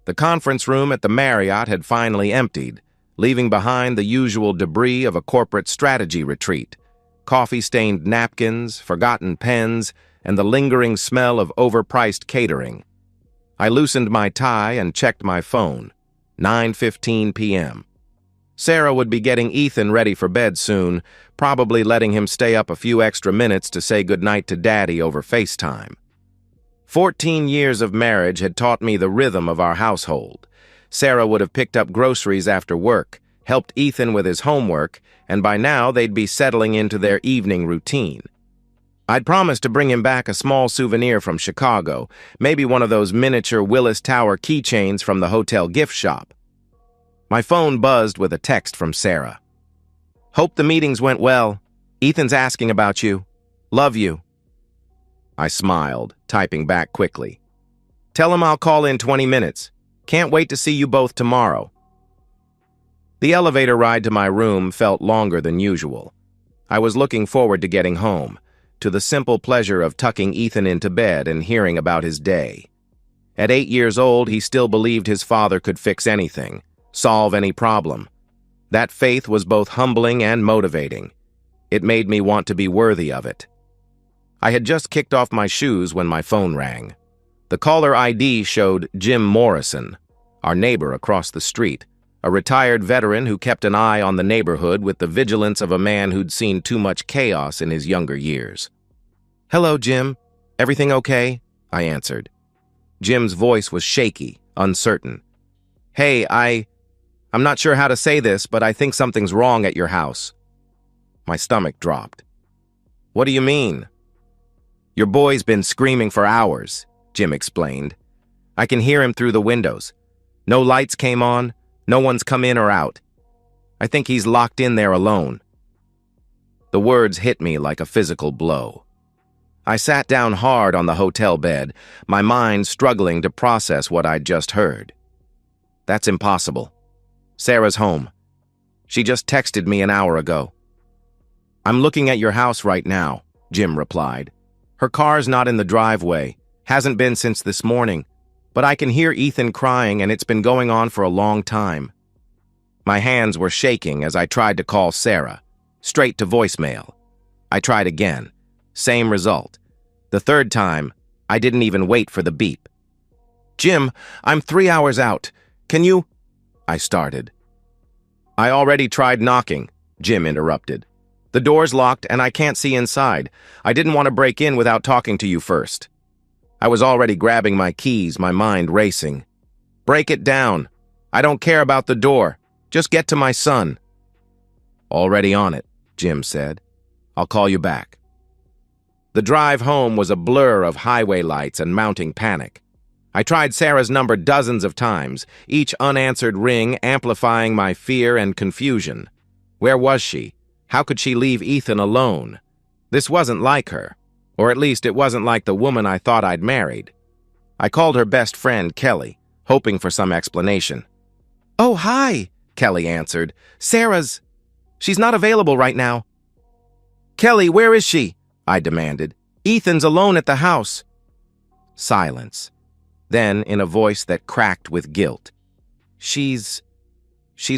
The conference room at the Marriott had finally emptied, leaving behind the usual debris of a corporate strategy retreat: coffee-stained napkins, forgotten pens, and the lingering smell of overpriced catering. I loosened my tie and checked my phone. 9:15 p.m. Sarah would be getting Ethan ready for bed soon, probably letting him stay up a few extra minutes to say goodnight to Daddy over FaceTime. 14 years of marriage had taught me the rhythm of our household. Sarah would have picked up groceries after work, helped Ethan with his homework, and by now they'd be settling into their evening routine. I'd promised to bring him back a small souvenir from Chicago, maybe one of those miniature Willis Tower keychains from the hotel gift shop. My phone buzzed with a text from Sarah. "Hope the meetings went well. Ethan's asking about you. Love you." I smiled, typing back quickly. "Tell him I'll call in 20 minutes. Can't wait to see you both tomorrow." The elevator ride to my room felt longer than usual. I was looking forward to getting home, to the simple pleasure of tucking Ethan into bed and hearing about his day. At 8 years old, he still believed his father could fix anything, solve any problem. That faith was both humbling and motivating. It made me want to be worthy of it. I had just kicked off my shoes when my phone rang. The caller ID showed Jim Morrison, our neighbor across the street, a retired veteran who kept an eye on the neighborhood with the vigilance of a man who'd seen too much chaos in his younger years. "Hello, Jim. Everything okay?" I answered. Jim's voice was shaky, uncertain. "Hey, I'm not sure how to say this, but I think something's wrong at your house." My stomach dropped. "What do you mean?" "Your boy's been screaming for hours," Jim explained. "I can hear him through the windows. No lights came on, no one's come in or out. I think he's locked in there alone." The words hit me like a physical blow. I sat down hard on the hotel bed, my mind struggling to process what I'd just heard. "That's impossible. Sarah's home. She just texted me an hour ago." "I'm looking at your house right now," Jim replied. "Her car's not in the driveway, hasn't been since this morning, but I can hear Ethan crying and it's been going on for a long time." My hands were shaking as I tried to call Sarah, straight to voicemail. I tried again. Same result. The third time, I didn't even wait for the beep. "Jim, I'm 3 hours out. Can you—" I started. "I already tried knocking," Jim interrupted. "The door's locked and I can't see inside. I didn't want to break in without talking to you first." I was already grabbing my keys, my mind racing. "Break it down. I don't care about the door. Just get to my son." "Already on it," Jim said. "I'll call you back." The drive home was a blur of highway lights and mounting panic. I tried Sarah's number dozens of times, each unanswered ring amplifying my fear and confusion. Where was she? How could she leave Ethan alone? This wasn't like her, or at least it wasn't like the woman I thought I'd married. I called her best friend, Kelly, hoping for some explanation. "Oh, hi," Kelly answered. She's not available right now." "Kelly, where is she?" I demanded. "Ethan's alone at the house." Silence. Then, in a voice that cracked with guilt, She's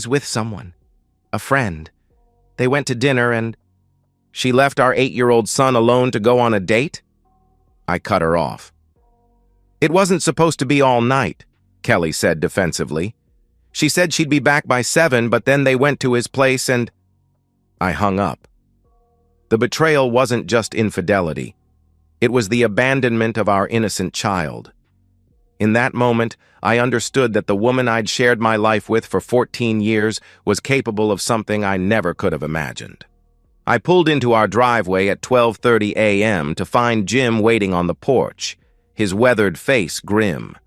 with someone. A friend. They went to dinner and—" "She left our 8-year-old son alone to go on a date?" I cut her off. "It wasn't supposed to be all night," Kelly said defensively. "She said she'd be back by 7, but then they went to his place and—" I hung up. The betrayal wasn't just infidelity. It was the abandonment of our innocent child. In that moment, I understood that the woman I'd shared my life with for 14 years was capable of something I never could have imagined. I pulled into our driveway at 12:30 a.m. to find Jim waiting on the porch, his weathered face grim.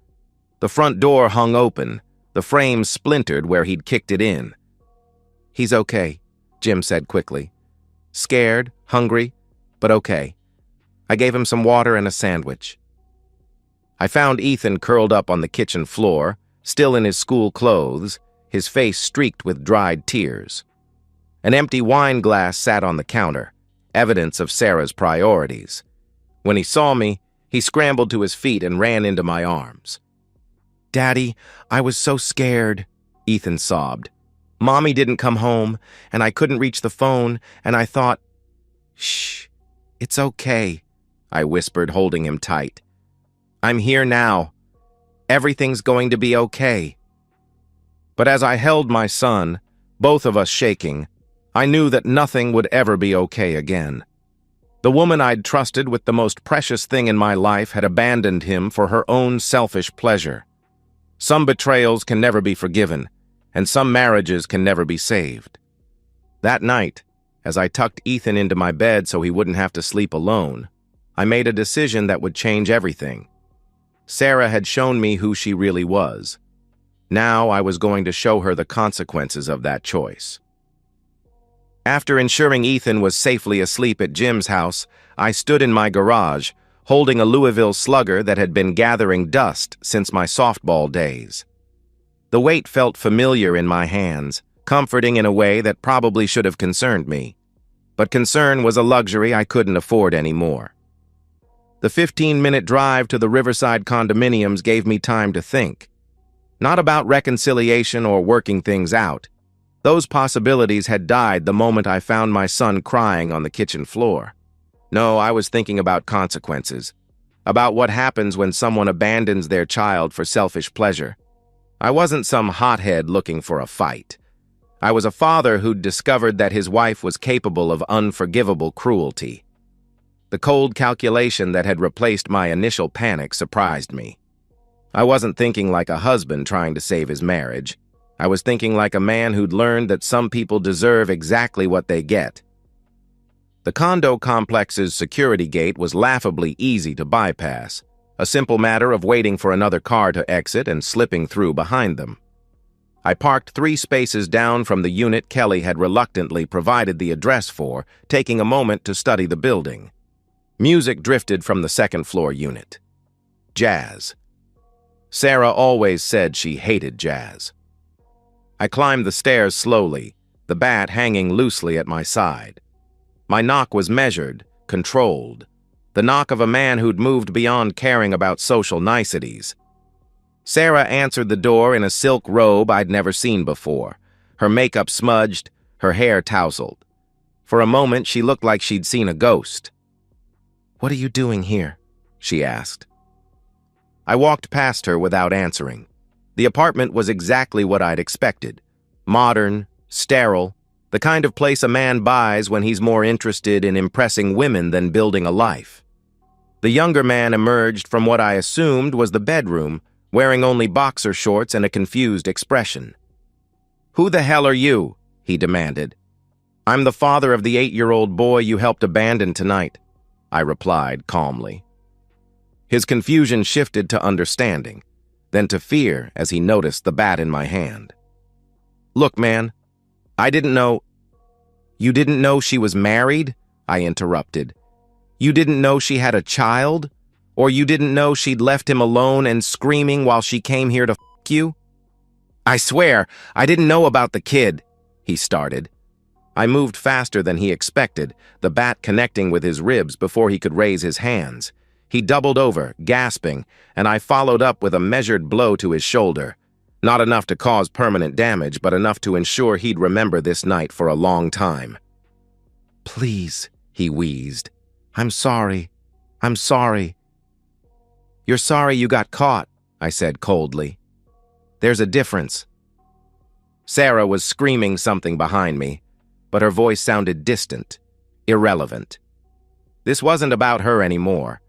The front door hung open, the frame splintered where he'd kicked it in. "He's okay," Jim said quickly. "Scared, hungry, but okay." I gave him some water and a sandwich. I found Ethan curled up on the kitchen floor, still in his school clothes, his face streaked with dried tears. An empty wine glass sat on the counter, evidence of Sarah's priorities. When he saw me, he scrambled to his feet and ran into my arms. Daddy, I was so scared, Ethan sobbed. Mommy didn't come home, and I couldn't reach the phone, and I thought, shh, it's okay, I whispered, holding him tight. I'm here now. Everything's going to be okay. But as I held my son, both of us shaking, I knew that nothing would ever be okay again. The woman I'd trusted with the most precious thing in my life had abandoned him for her own selfish pleasure. Some betrayals can never be forgiven, and some marriages can never be saved. That night, as I tucked Ethan into my bed so he wouldn't have to sleep alone, I made a decision that would change everything. Sarah had shown me who she really was. Now I was going to show her the consequences of that choice. After ensuring Ethan was safely asleep at Jim's house, I stood in my garage, holding a Louisville Slugger that had been gathering dust since my softball days. The weight felt familiar in my hands, comforting in a way that probably should have concerned me. But concern was a luxury I couldn't afford anymore. The 15-minute drive to the Riverside condominiums gave me time to think. Not about reconciliation or working things out. Those possibilities had died the moment I found my son crying on the kitchen floor. No, I was thinking about consequences, about what happens when someone abandons their child for selfish pleasure. I wasn't some hothead looking for a fight. I was a father who'd discovered that his wife was capable of unforgivable cruelty. The cold calculation that had replaced my initial panic surprised me. I wasn't thinking like a husband trying to save his marriage. I was thinking like a man who'd learned that some people deserve exactly what they get. The condo complex's security gate was laughably easy to bypass, a simple matter of waiting for another car to exit and slipping through behind them. I parked 3 spaces down from the unit Kelly had reluctantly provided the address for, taking a moment to study the building. Music drifted from the second-floor unit. Jazz. Sarah always said she hated jazz. I climbed the stairs slowly, the bat hanging loosely at my side. My knock was measured, controlled, the knock of a man who'd moved beyond caring about social niceties. Sarah answered the door in a silk robe I'd never seen before, her makeup smudged, her hair tousled. For a moment, she looked like she'd seen a ghost. "What are you doing here?" she asked. I walked past her without answering. The apartment was exactly what I'd expected. Modern, sterile, the kind of place a man buys when he's more interested in impressing women than building a life. The younger man emerged from what I assumed was the bedroom, wearing only boxer shorts and a confused expression. "Who the hell are you?" he demanded. "I'm the father of the 8-year-old boy you helped abandon tonight," I replied calmly. His confusion shifted to understanding, then to fear as he noticed the bat in my hand. "Look, man, I didn't know—" "You didn't know she was married?" I interrupted. "You didn't know she had a child? Or you didn't know she'd left him alone and screaming while she came here to f*** you?" "I swear, I didn't know about the kid," he started. I moved faster than he expected, the bat connecting with his ribs before he could raise his hands. He doubled over, gasping, and I followed up with a measured blow to his shoulder. Not enough to cause permanent damage, but enough to ensure he'd remember this night for a long time. "Please," he wheezed. "I'm sorry. I'm sorry." "You're sorry you got caught," I said coldly. "There's a difference." Sarah was screaming something behind me, but her voice sounded distant, irrelevant. This wasn't about her anymore.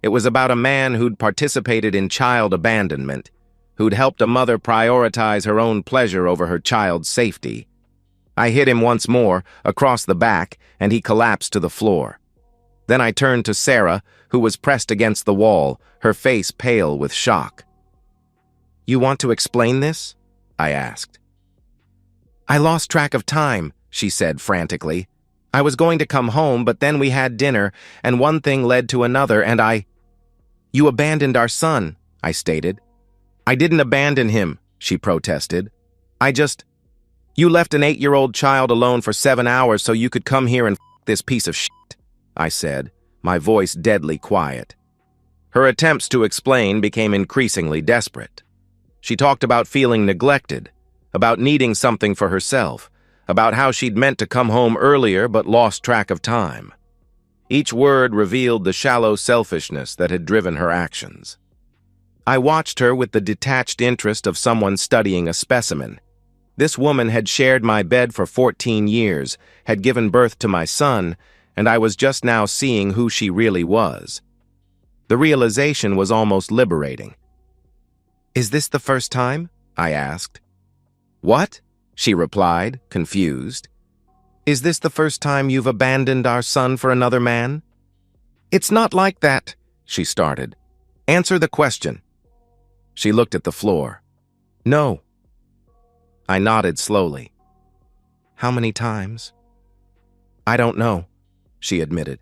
It was about a man who'd participated in child abandonment, who'd helped a mother prioritize her own pleasure over her child's safety. I hit him once more, across the back, and he collapsed to the floor. Then I turned to Sarah, who was pressed against the wall, her face pale with shock. "You want to explain this?" I asked. "I lost track of time," she said frantically. "I was going to come home, but then we had dinner, and one thing led to another, and You abandoned our son," I stated. "I didn't abandon him," she protested. You left an 8-year-old child alone for 7 hours so you could come here and f*** this piece of shit," I said, my voice deadly quiet. Her attempts to explain became increasingly desperate. She talked about feeling neglected, about needing something for herself, about how she'd meant to come home earlier but lost track of time. Each word revealed the shallow selfishness that had driven her actions. I watched her with the detached interest of someone studying a specimen. This woman had shared my bed for 14 years, had given birth to my son, and I was just now seeing who she really was. The realization was almost liberating. "Is this the first time?" I asked. "What?" she replied, confused. "Is this the first time you've abandoned our son for another man?" "It's not like that," she started. "Answer the question." She looked at the floor. "No." I nodded slowly. "How many times?" "I don't know," she admitted.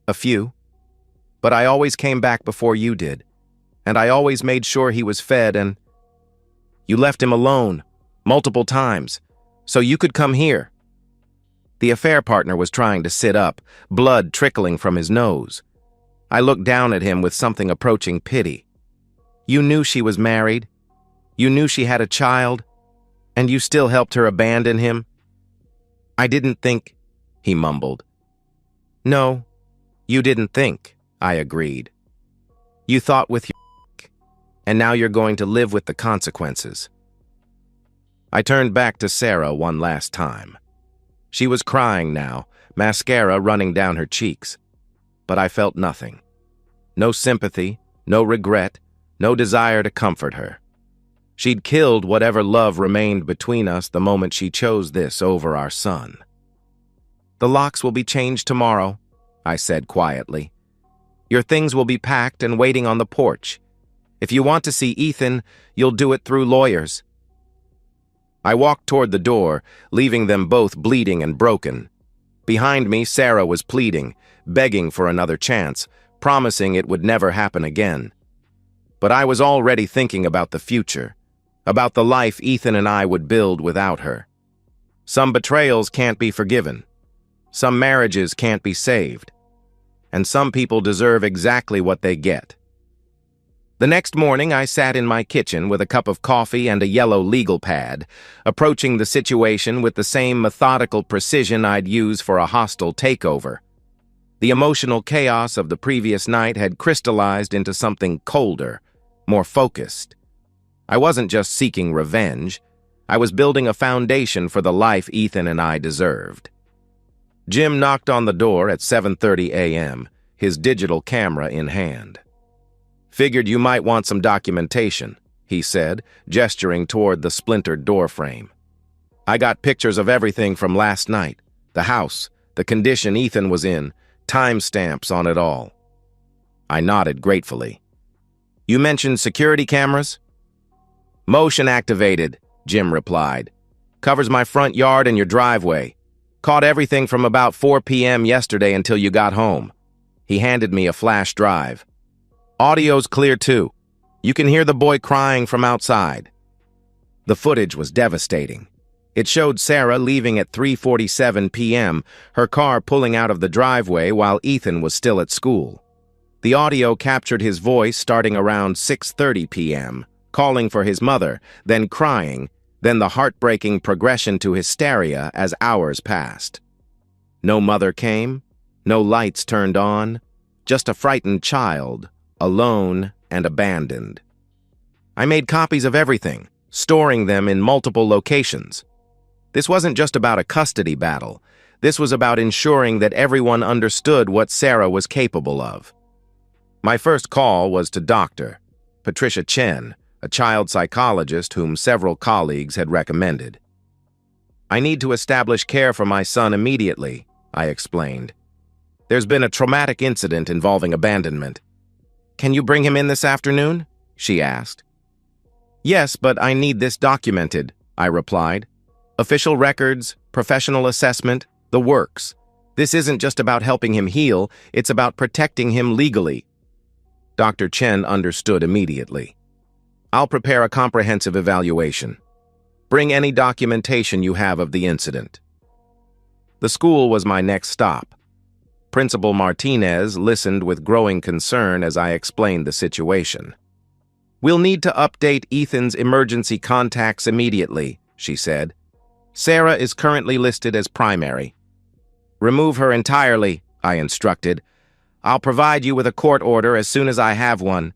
"A few. But I always came back before you did, and I always made sure he was fed and... You left him alone, multiple times, so you could come here." The affair partner was trying to sit up, blood trickling from his nose. I looked down at him with something approaching pity. "You knew she was married. You knew she had a child, and you still helped her abandon him?" "I didn't think," he mumbled. "No, you didn't think," I agreed. "You thought with your and now you're going to live with the consequences." I turned back to Sarah one last time. She was crying now, mascara running down her cheeks. But I felt nothing. No sympathy, no regret, no desire to comfort her. She'd killed whatever love remained between us the moment she chose this over our son. "The locks will be changed tomorrow," I said quietly. "Your things will be packed and waiting on the porch. If you want to see Ethan, you'll do it through lawyers." I walked toward the door, leaving them both bleeding and broken. Behind me, Sarah was pleading, begging for another chance, promising it would never happen again. But I was already thinking about the future, about the life Ethan and I would build without her. Some betrayals can't be forgiven. Some marriages can't be saved. And some people deserve exactly what they get. The next morning, I sat in my kitchen with a cup of coffee and a yellow legal pad, approaching the situation with the same methodical precision I'd use for a hostile takeover. The emotional chaos of the previous night had crystallized into something colder, more focused. I wasn't just seeking revenge. I was building a foundation for the life Ethan and I deserved. Jim knocked on the door at 7:30 a.m., his digital camera in hand. "Figured you might want some documentation," he said, gesturing toward the splintered door frame. "I got pictures of everything from last night, the house, the condition Ethan was in, timestamps on it all." I nodded gratefully. "You mentioned security cameras?" "Motion activated," Jim replied. "Covers my front yard and your driveway. Caught everything from about 4 p.m. yesterday until you got home." He handed me a flash drive. "Audio's clear too. You can hear the boy crying from outside." The footage was devastating. It showed Sarah leaving at 3:47 p.m., her car pulling out of the driveway while Ethan was still at school. The audio captured his voice starting around 6:30 p.m., calling for his mother, then crying, then the heartbreaking progression to hysteria as hours passed. No mother came, no lights turned on, just a frightened child, alone and abandoned. I made copies of everything, storing them in multiple locations. This wasn't just about a custody battle. This was about ensuring that everyone understood what Sarah was capable of. My first call was to Dr. Patricia Chen, a child psychologist whom several colleagues had recommended. "I need to establish care for my son immediately," I explained. "There's been a traumatic incident involving abandonment." "Can you bring him in this afternoon?" she asked. "Yes, but I need this documented," I replied. "Official records, professional assessment, the works. This isn't just about helping him heal, it's about protecting him legally." Dr. Chen understood immediately. "I'll prepare a comprehensive evaluation. Bring any documentation you have of the incident." The school was my next stop. Principal Martinez listened with growing concern as I explained the situation. "We'll need to update Ethan's emergency contacts immediately," she said. "Sarah is currently listed as primary." "Remove her entirely," I instructed. "I'll provide you with a court order as soon as I have one."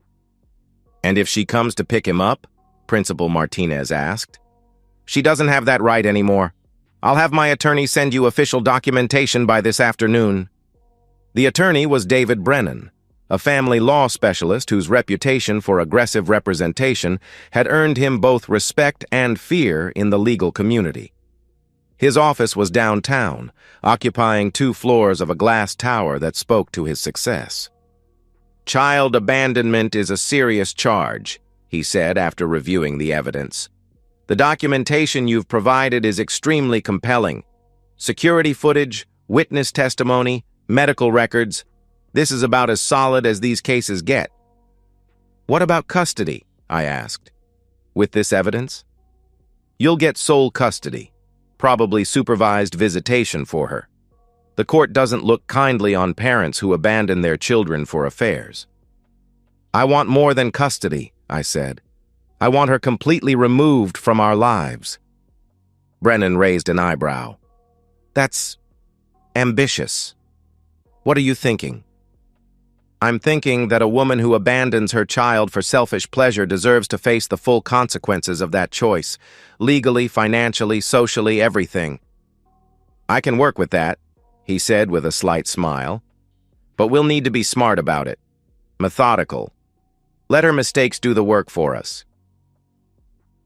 "And if she comes to pick him up?" Principal Martinez asked. "She doesn't have that right anymore. I'll have my attorney send you official documentation by this afternoon." The attorney was David Brennan, a family law specialist whose reputation for aggressive representation had earned him both respect and fear in the legal community. His office was downtown, occupying 2 floors of a glass tower that spoke to his success. "Child abandonment is a serious charge," he said after reviewing the evidence. "The documentation you've provided is extremely compelling. Security footage, witness testimony, medical records. This is about as solid as these cases get." "What about custody?" I asked. "With this evidence?" "You'll get sole custody, probably supervised visitation for her. The court doesn't look kindly on parents who abandon their children for affairs." "I want more than custody," I said. "I want her completely removed from our lives." Brennan raised an eyebrow. "That's ambitious. What are you thinking?" "I'm thinking that a woman who abandons her child for selfish pleasure deserves to face the full consequences of that choice, legally, financially, socially, everything." "I can work with that," he said with a slight smile. "But we'll need to be smart about it. Methodical. Let her mistakes do the work for us."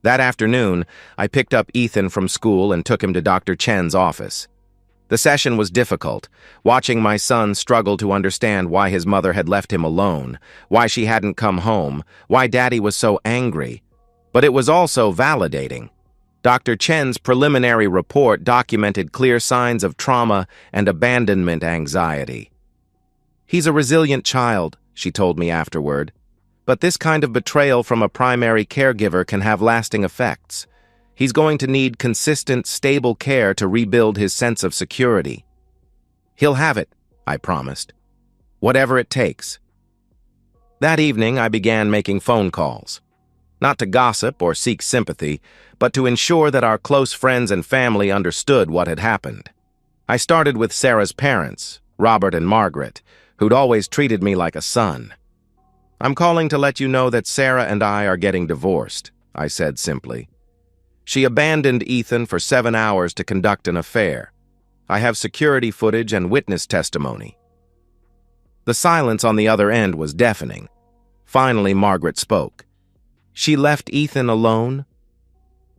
That afternoon, I picked up Ethan from school and took him to Dr. Chen's office. The session was difficult, watching my son struggle to understand why his mother had left him alone, why she hadn't come home, why Daddy was so angry. But it was also validating. Dr. Chen's preliminary report documented clear signs of trauma and abandonment anxiety. "He's a resilient child," she told me afterward. "But this kind of betrayal from a primary caregiver can have lasting effects. He's going to need consistent, stable care to rebuild his sense of security." "He'll have it," I promised. "Whatever it takes." That evening, I began making phone calls. Not to gossip or seek sympathy, but to ensure that our close friends and family understood what had happened. I started with Sarah's parents, Robert and Margaret, who'd always treated me like a son. "I'm calling to let you know that Sarah and I are getting divorced," I said simply. "She abandoned Ethan for 7 hours to conduct an affair. I have security footage and witness testimony." The silence on the other end was deafening. Finally, Margaret spoke. "She left Ethan alone?"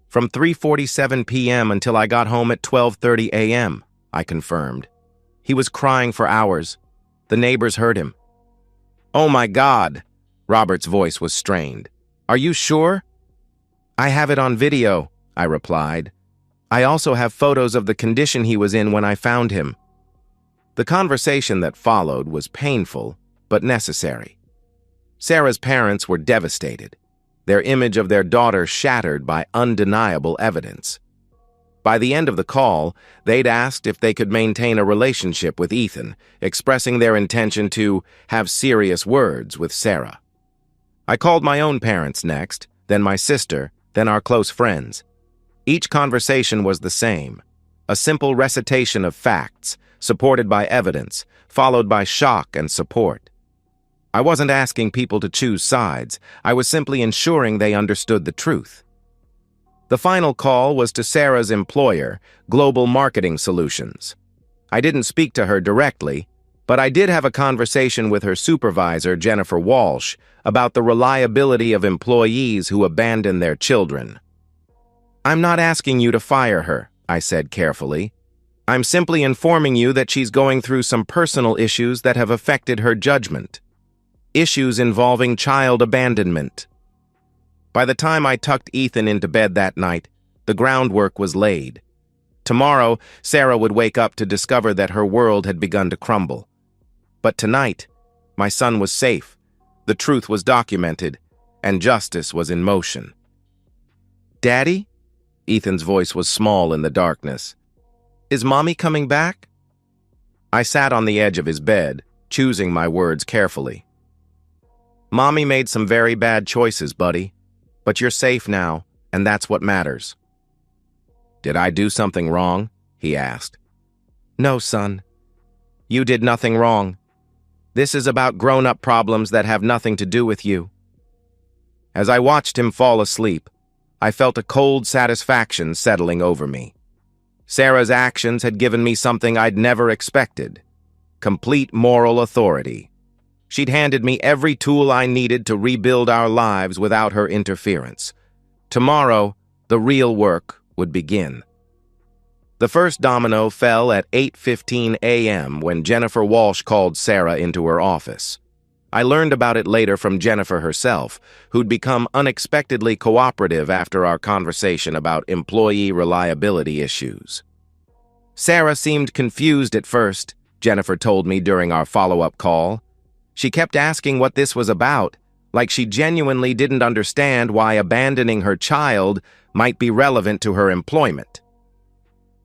"From 3:47 p.m. until I got home at 12:30 a.m., I confirmed. "He was crying for hours. The neighbors heard him." "Oh my God!" Robert's voice was strained. "Are you sure?" "I have it on video," I replied. "I also have photos of the condition he was in when I found him." The conversation that followed was painful, but necessary. Sarah's parents were devastated, their image of their daughter shattered by undeniable evidence. By the end of the call, they'd asked if they could maintain a relationship with Ethan, expressing their intention to have serious words with Sarah. I called my own parents next, then my sister, then our close friends. Each conversation was the same, a simple recitation of facts, supported by evidence, followed by shock and support. I wasn't asking people to choose sides, I was simply ensuring they understood the truth. The final call was to Sarah's employer, Global Marketing Solutions. I didn't speak to her directly, but I did have a conversation with her supervisor, Jennifer Walsh, about the reliability of employees who abandon their children. "I'm not asking you to fire her," I said carefully. "I'm simply informing you that she's going through some personal issues that have affected her judgment. Issues involving child abandonment." By the time I tucked Ethan into bed that night, the groundwork was laid. Tomorrow, Sarah would wake up to discover that her world had begun to crumble. But tonight, my son was safe, the truth was documented, and justice was in motion. "Daddy?" Ethan's voice was small in the darkness. "Is Mommy coming back?" I sat on the edge of his bed, choosing my words carefully. Mommy made some very bad choices, buddy. But you're safe now, and that's what matters. Did I do something wrong? He asked. No, son. You did nothing wrong. This is about grown-up problems that have nothing to do with you. As I watched him fall asleep, I felt a cold satisfaction settling over me. Sarah's actions had given me something I'd never expected: complete moral authority. She'd handed me every tool I needed to rebuild our lives without her interference. Tomorrow, the real work would begin. The first domino fell at 8:15 a.m. when Jennifer Walsh called Sarah into her office. I learned about it later from Jennifer herself, who'd become unexpectedly cooperative after our conversation about employee reliability issues. Sarah seemed confused at first, Jennifer told me during our follow-up call. She kept asking what this was about, like she genuinely didn't understand why abandoning her child might be relevant to her employment.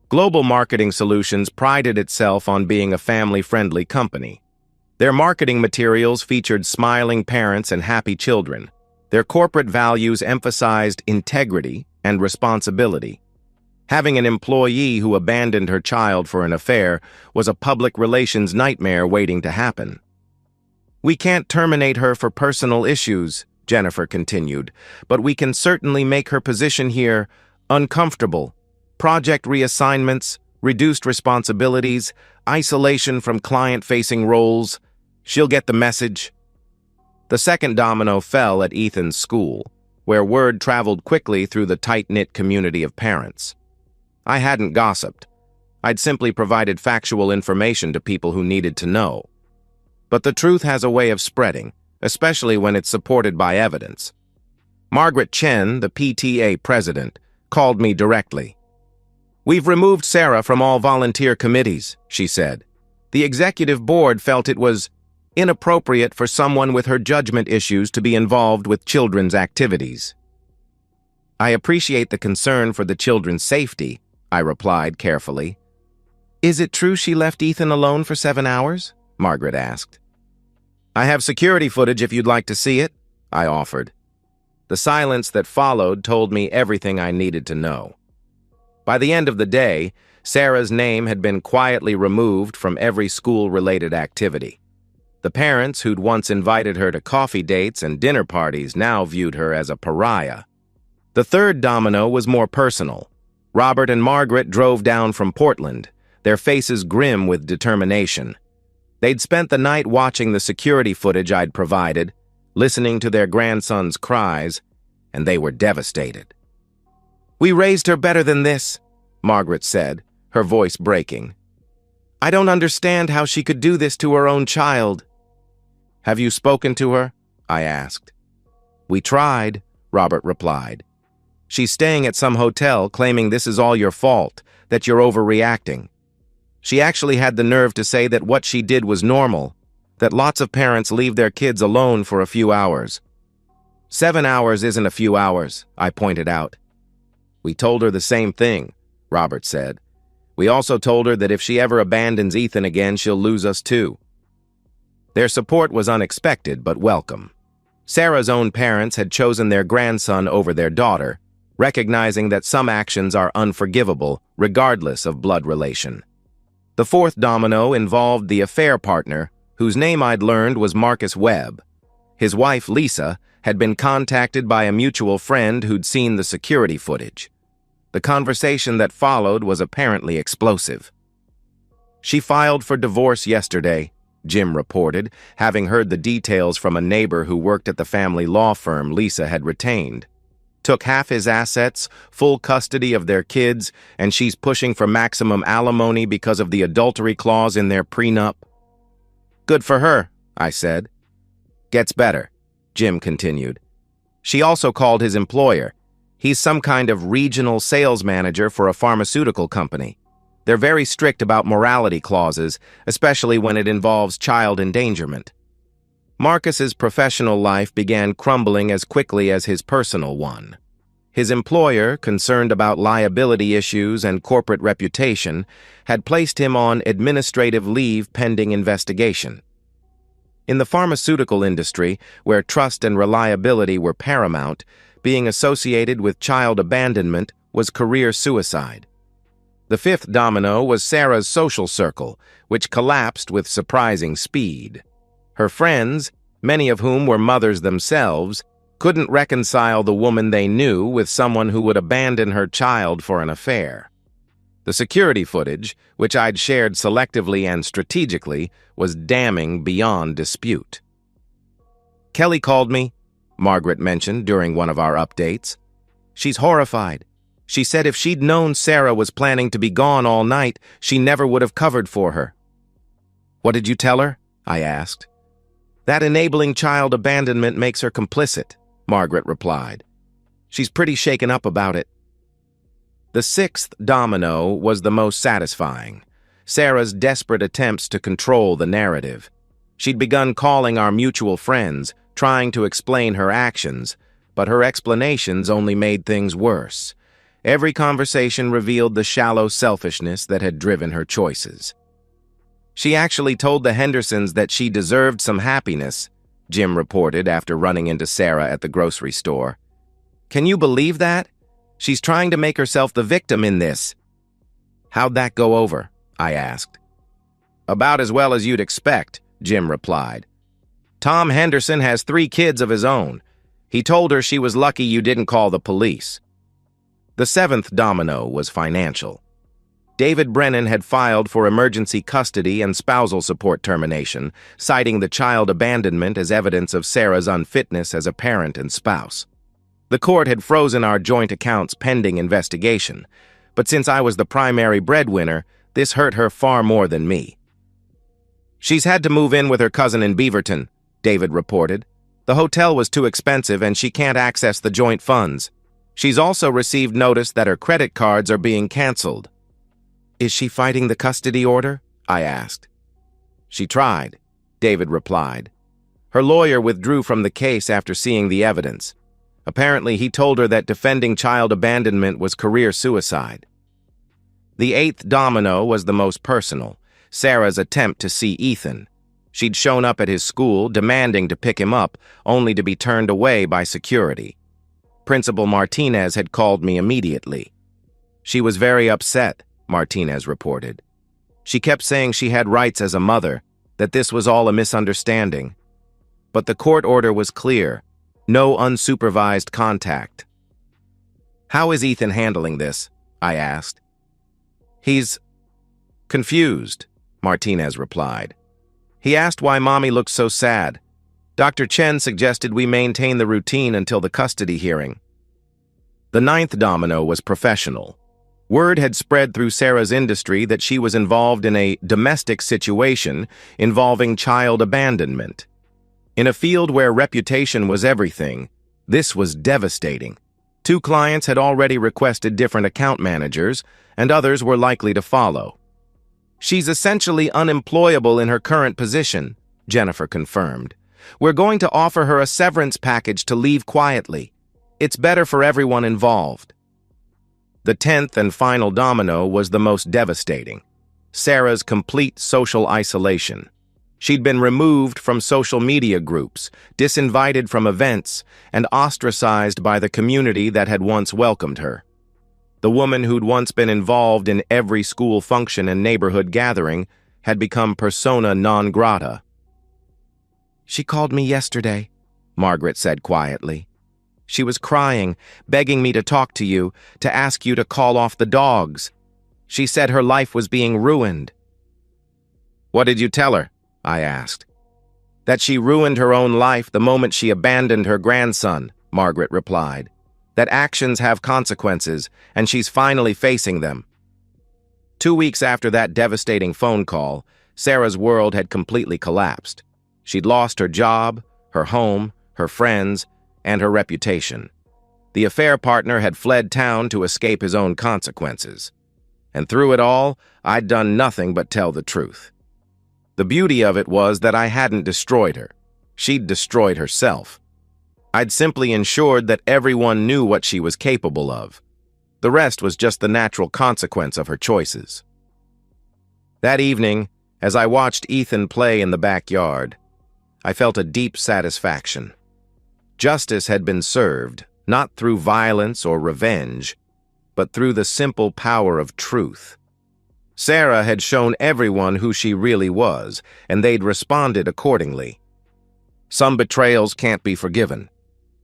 Global Marketing Solutions prided itself on being a family-friendly company. Their marketing materials featured smiling parents and happy children. Their corporate values emphasized integrity and responsibility. Having an employee who abandoned her child for an affair was a public relations nightmare waiting to happen. We can't terminate her for personal issues, Jennifer continued, but we can certainly make her position here uncomfortable. Project reassignments, reduced responsibilities, isolation from client-facing roles. She'll get the message. The second domino fell at Ethan's school, where word traveled quickly through the tight-knit community of parents. I hadn't gossiped. I'd simply provided factual information to people who needed to know. But the truth has a way of spreading, especially when it's supported by evidence. Margaret Chen, the PTA president, called me directly. "We've removed Sarah from all volunteer committees," she said. "The executive board felt it was inappropriate for someone with her judgment issues to be involved with children's activities." "I appreciate the concern for the children's safety," I replied carefully. "Is it true she left Ethan alone for 7 hours?" Margaret asked. "I have security footage if you'd like to see it," I offered. The silence that followed told me everything I needed to know. By the end of the day, Sarah's name had been quietly removed from every school-related activity. The parents who'd once invited her to coffee dates and dinner parties now viewed her as a pariah. The third domino was more personal. Robert and Margaret drove down from Portland, their faces grim with determination. They'd spent the night watching the security footage I'd provided, listening to their grandson's cries, and they were devastated. "We raised her better than this," Margaret said, her voice breaking. "I don't understand how she could do this to her own child." "Have you spoken to her?" I asked. "We tried," Robert replied. "She's staying at some hotel claiming this is all your fault, that you're overreacting. She actually had the nerve to say that what she did was normal, that lots of parents leave their kids alone for a few hours." 7 hours isn't a few hours, I pointed out. "We told her the same thing," Robert said. "We also told her that if she ever abandons Ethan again, she'll lose us too." Their support was unexpected but welcome. Sarah's own parents had chosen their grandson over their daughter, recognizing that some actions are unforgivable regardless of blood relation. The fourth domino involved the affair partner, whose name I'd learned was Marcus Webb. His wife, Lisa, had been contacted by a mutual friend who'd seen the security footage. The conversation that followed was apparently explosive. "She filed for divorce yesterday," Jim reported, having heard the details from a neighbor who worked at the family law firm Lisa had retained. "Took half his assets, full custody of their kids, and she's pushing for maximum alimony because of the adultery clause in their prenup." "Good for her," I said. "Gets better," Jim continued. "She also called his employer. He's some kind of regional sales manager for a pharmaceutical company. They're very strict about morality clauses, especially when it involves child endangerment." Marcus's professional life began crumbling as quickly as his personal one. His employer, concerned about liability issues and corporate reputation, had placed him on administrative leave pending investigation. In the pharmaceutical industry, where trust and reliability were paramount, being associated with child abandonment was career suicide. The fifth domino was Sarah's social circle, which collapsed with surprising speed. Her friends, many of whom were mothers themselves, couldn't reconcile the woman they knew with someone who would abandon her child for an affair. The security footage, which I'd shared selectively and strategically, was damning beyond dispute. "Kelly called me," Margaret mentioned during one of our updates. "She's horrified. She said if she'd known Sarah was planning to be gone all night, she never would have covered for her." "What did you tell her?" I asked. "That enabling child abandonment makes her complicit," Margaret replied. "She's pretty shaken up about it." The sixth domino was the most satisfying: Sarah's desperate attempts to control the narrative. She'd begun calling our mutual friends, trying to explain her actions, but her explanations only made things worse. Every conversation revealed the shallow selfishness that had driven her choices. "She actually told the Hendersons that she deserved some happiness," Jim reported after running into Sarah at the grocery store. "Can you believe that? She's trying to make herself the victim in this." "How'd that go over?" I asked. "About as well as you'd expect," Jim replied. "Tom Henderson has 3 kids of his own. He told her she was lucky you didn't call the police." The seventh domino was financial. David Brennan had filed for emergency custody and spousal support termination, citing the child abandonment as evidence of Sarah's unfitness as a parent and spouse. The court had frozen our joint accounts pending investigation, but since I was the primary breadwinner, this hurt her far more than me. "She's had to move in with her cousin in Beaverton," David reported. "The hotel was too expensive and she can't access the joint funds. She's also received notice that her credit cards are being canceled." "Is she fighting the custody order?" I asked. "She tried," David replied. "Her lawyer withdrew from the case after seeing the evidence. Apparently, he told her that defending child abandonment was career suicide." The eighth domino was the most personal: Sarah's attempt to see Ethan. She'd shown up at his school, demanding to pick him up, only to be turned away by security. Principal Martinez had called me immediately. "She was very upset," Martinez reported. "She kept saying she had rights as a mother, that this was all a misunderstanding. But the court order was clear: no unsupervised contact." "How is Ethan handling this?" I asked. "He's confused," Martinez replied. "He asked why Mommy looked so sad. Dr. Chen suggested we maintain the routine until the custody hearing." The ninth domino was professional. Word had spread through Sarah's industry that she was involved in a domestic situation involving child abandonment. In a field where reputation was everything, this was devastating. 2 clients had already requested different account managers, and others were likely to follow. "She's essentially unemployable in her current position," Jennifer confirmed. "We're going to offer her a severance package to leave quietly. It's better for everyone involved." The 10th and final domino was the most devastating: Sarah's complete social isolation. She'd been removed from social media groups, disinvited from events, and ostracized by the community that had once welcomed her. The woman who'd once been involved in every school function and neighborhood gathering had become persona non grata. "She called me yesterday," Margaret said quietly. "She was crying, begging me to talk to you, to ask you to call off the dogs. She said her life was being ruined." "What did you tell her?" I asked. "That she ruined her own life the moment she abandoned her grandson," Margaret replied. "That actions have consequences, and she's finally facing them." 2 weeks after that devastating phone call, Sarah's world had completely collapsed. She'd lost her job, her home, her friends, and her reputation. The affair partner had fled town to escape his own consequences. And through it all, I'd done nothing but tell the truth. The beauty of it was that I hadn't destroyed her. She'd destroyed herself. I'd simply ensured that everyone knew what she was capable of. The rest was just the natural consequence of her choices. That evening, as I watched Ethan play in the backyard, I felt a deep satisfaction. Justice had been served, not through violence or revenge, but through the simple power of truth. Sarah had shown everyone who she really was, and they'd responded accordingly. Some betrayals can't be forgiven.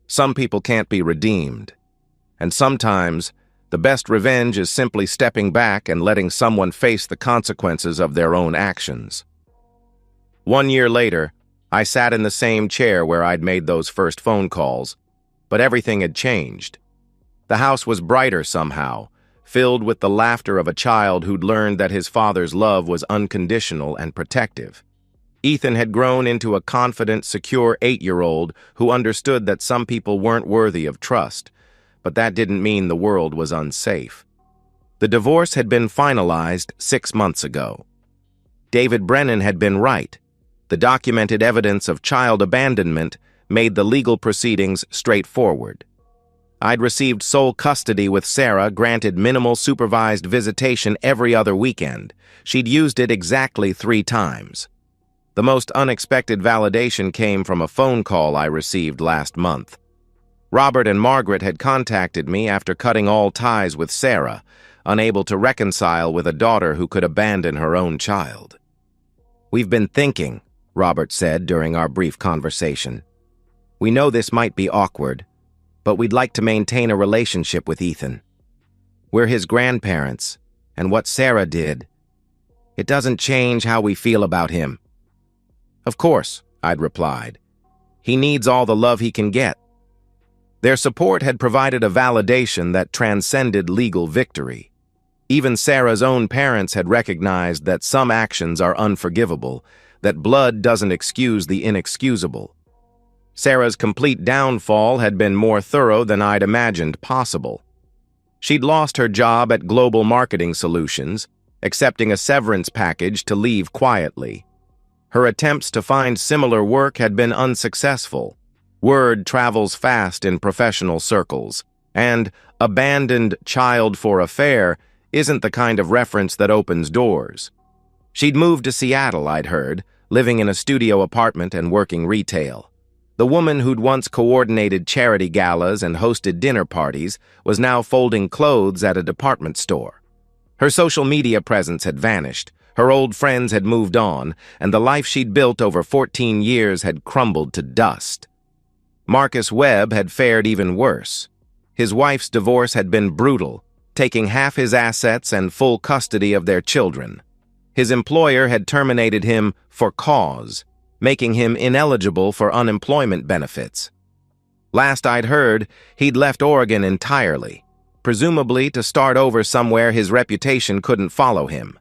Some people can't be redeemed. And sometimes, the best revenge is simply stepping back and letting someone face the consequences of their own actions. 1 year later, I sat in the same chair where I'd made those first phone calls, but everything had changed. The house was brighter somehow, filled with the laughter of a child who'd learned that his father's love was unconditional and protective. Ethan had grown into a confident, secure 8-year-old who understood that some people weren't worthy of trust, but that didn't mean the world was unsafe. The divorce had been finalized 6 months ago. David Brennan had been right. The documented evidence of child abandonment made the legal proceedings straightforward. I'd received sole custody with Sarah, granted minimal supervised visitation every other weekend. She'd used it exactly 3 times. The most unexpected validation came from a phone call I received last month. Robert and Margaret had contacted me after cutting all ties with Sarah, unable to reconcile with a daughter who could abandon her own child. "We've been thinking," Robert said during our brief conversation. "We know this might be awkward, but we'd like to maintain a relationship with Ethan. We're his grandparents, and what Sarah did, it doesn't change how we feel about him." "Of course," I'd replied. "He needs all the love he can get." Their support had provided a validation that transcended legal victory. Even Sarah's own parents had recognized that some actions are unforgivable, that blood doesn't excuse the inexcusable. Sarah's complete downfall had been more thorough than I'd imagined possible. She'd lost her job at Global Marketing Solutions, accepting a severance package to leave quietly. Her attempts to find similar work had been unsuccessful. Word travels fast in professional circles, and abandoned child for affair isn't the kind of reference that opens doors. She'd moved to Seattle, I'd heard, living in a studio apartment and working retail. The woman who'd once coordinated charity galas and hosted dinner parties was now folding clothes at a department store. Her social media presence had vanished, her old friends had moved on, and the life she'd built over 14 years had crumbled to dust. Marcus Webb had fared even worse. His wife's divorce had been brutal, taking half his assets and full custody of their children. His employer had terminated him for cause, making him ineligible for unemployment benefits. Last I'd heard, he'd left Oregon entirely, presumably to start over somewhere his reputation couldn't follow him.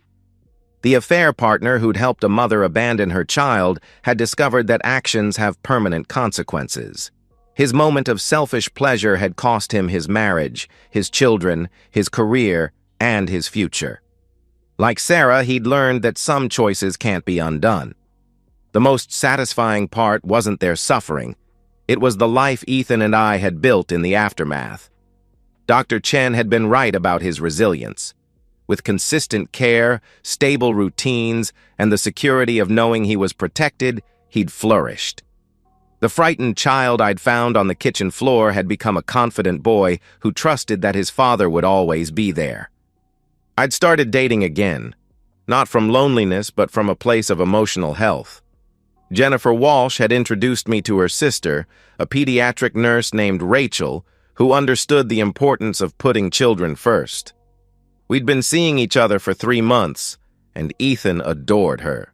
The affair partner who'd helped a mother abandon her child had discovered that actions have permanent consequences. His moment of selfish pleasure had cost him his marriage, his children, his career, and his future. Like Sarah, he'd learned that some choices can't be undone. The most satisfying part wasn't their suffering. It was the life Ethan and I had built in the aftermath. Dr. Chen had been right about his resilience. With consistent care, stable routines, and the security of knowing he was protected, he'd flourished. The frightened child I'd found on the kitchen floor had become a confident boy who trusted that his father would always be there. I'd started dating again, not from loneliness but from a place of emotional health. Jennifer Walsh had introduced me to her sister, a pediatric nurse named Rachel, who understood the importance of putting children first. We'd been seeing each other for 3 months, and Ethan adored her.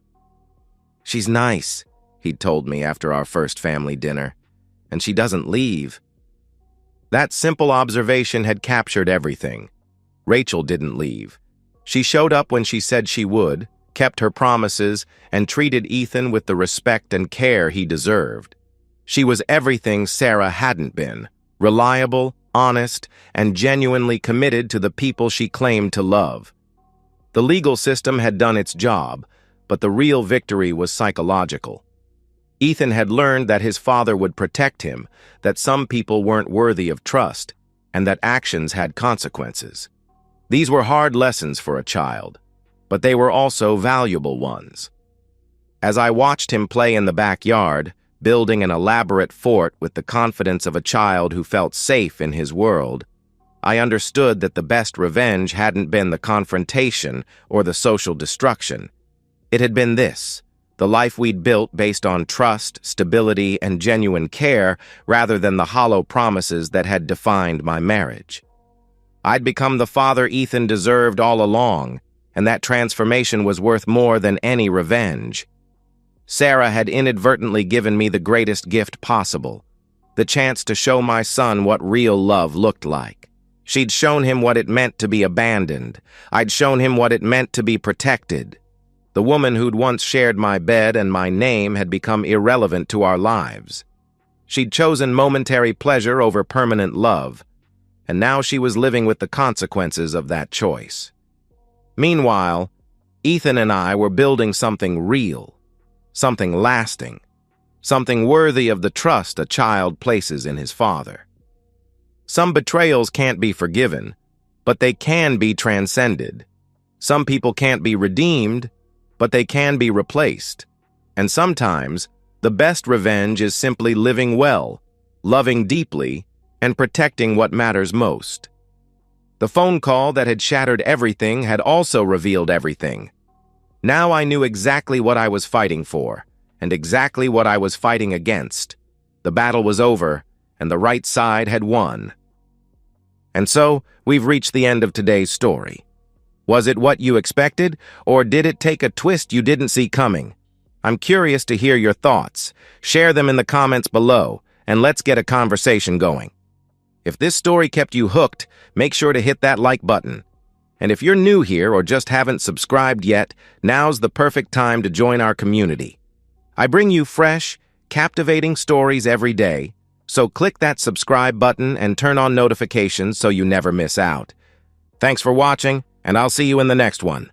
"She's nice," he'd told me after our first family dinner, "and she doesn't leave." That simple observation had captured everything. Rachel didn't leave. She showed up when she said she would, kept her promises, and treated Ethan with the respect and care he deserved. She was everything Sarah hadn't been: reliable, honest, and genuinely committed to the people she claimed to love. The legal system had done its job, but the real victory was psychological. Ethan had learned that his father would protect him, that some people weren't worthy of trust, and that actions had consequences. These were hard lessons for a child, but they were also valuable ones. As I watched him play in the backyard, building an elaborate fort with the confidence of a child who felt safe in his world, I understood that the best revenge hadn't been the confrontation or the social destruction. It had been this, the life we'd built based on trust, stability, and genuine care rather than the hollow promises that had defined my marriage. I'd become the father Ethan deserved all along, and that transformation was worth more than any revenge. Sarah had inadvertently given me the greatest gift possible, the chance to show my son what real love looked like. She'd shown him what it meant to be abandoned. I'd shown him what it meant to be protected. The woman who'd once shared my bed and my name had become irrelevant to our lives. She'd chosen momentary pleasure over permanent love, and now she was living with the consequences of that choice. Meanwhile, Ethan and I were building something real, something lasting, something worthy of the trust a child places in his father. Some betrayals can't be forgiven, but they can be transcended. Some people can't be redeemed, but they can be replaced. And sometimes, the best revenge is simply living well, loving deeply, and protecting what matters most. The phone call that had shattered everything had also revealed everything. Now I knew exactly what I was fighting for, and exactly what I was fighting against. The battle was over, and the right side had won. And so, we've reached the end of today's story. Was it what you expected, or did it take a twist you didn't see coming? I'm curious to hear your thoughts. Share them in the comments below, and let's get a conversation going. If this story kept you hooked, make sure to hit that like button. And if you're new here or just haven't subscribed yet, now's the perfect time to join our community. I bring you fresh, captivating stories every day, so click that subscribe button and turn on notifications so you never miss out. Thanks for watching, and I'll see you in the next one.